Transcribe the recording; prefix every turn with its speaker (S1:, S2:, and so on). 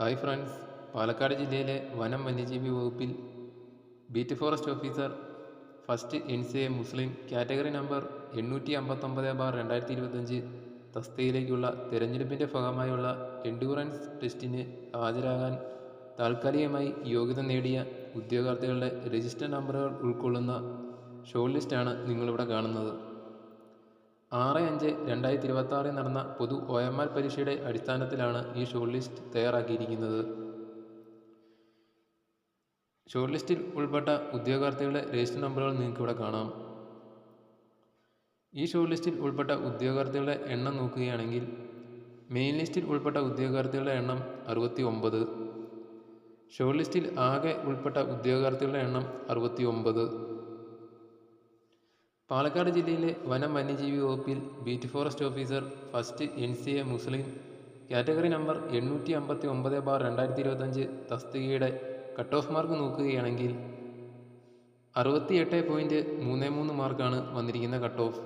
S1: Hi friends, Palakkad ജില്ലയിലെ വനം വന്യജീവി വകുപ്പിൽ beat forest officer first NCA മുസ്ലിം കാറ്റഗറി നമ്പർ 859/2025 തസ്തികയിലേക്കുള്ള തിരഞ്ഞെടുപ്പിൻ്റെ ഭാഗമായുള്ള എൻഡ്യൂറൻസ് ടെസ്റ്റിന് ഹാജരാകാൻ താൽക്കാലികമായി യോഗ്യത നേടിയ ഉദ്യോഗാർത്ഥികളുടെ രജിസ്റ്റർ നമ്പറുകൾ ഉൾക്കൊള്ളുന്ന ഷോർട്ട് ലിസ്റ്റാണ് നിങ്ങളിവിടെ കാണുന്നത്. 6/5/2026 നടന്ന പൊതു OMR പരീക്ഷയുടെ അടിസ്ഥാനത്തിലാണ് ഈ ഷോർട്ട് ലിസ്റ്റ് തയ്യാറാക്കിയിരിക്കുന്നത്. ഷോർട്ട് ലിസ്റ്റിൽ ഉൾപ്പെട്ട ഉദ്യോഗാർത്ഥികളുടെ രജിസ്റ്റർ നമ്പറുകൾ നിങ്ങൾക്കിവിടെ കാണാം. ഈ ഷോർട്ട് ലിസ്റ്റിൽ ഉൾപ്പെട്ട ഉദ്യോഗാർത്ഥികളുടെ എണ്ണം നോക്കുകയാണെങ്കിൽ മെയിൻ ലിസ്റ്റിൽ ഉൾപ്പെട്ട ഉദ്യോഗാർത്ഥികളുടെ എണ്ണം 69. ഷോർട്ട് ലിസ്റ്റിൽ ആകെ ഉൾപ്പെട്ട ഉദ്യോഗാർത്ഥികളുടെ എണ്ണം 69. പാലക്കാട് ജില്ലയിലെ വനം വന്യജീവി വകുപ്പിൽ beat forest officer first NCA മുസ്ലിം കാറ്റഗറി നമ്പർ 859/2025 തസ്തികയുടെ കട്ട് ഓഫ് മാർക്ക് നോക്കുകയാണെങ്കിൽ 68.33 മാർക്കാണ് വന്നിരിക്കുന്ന കട്ട് ഓഫ്.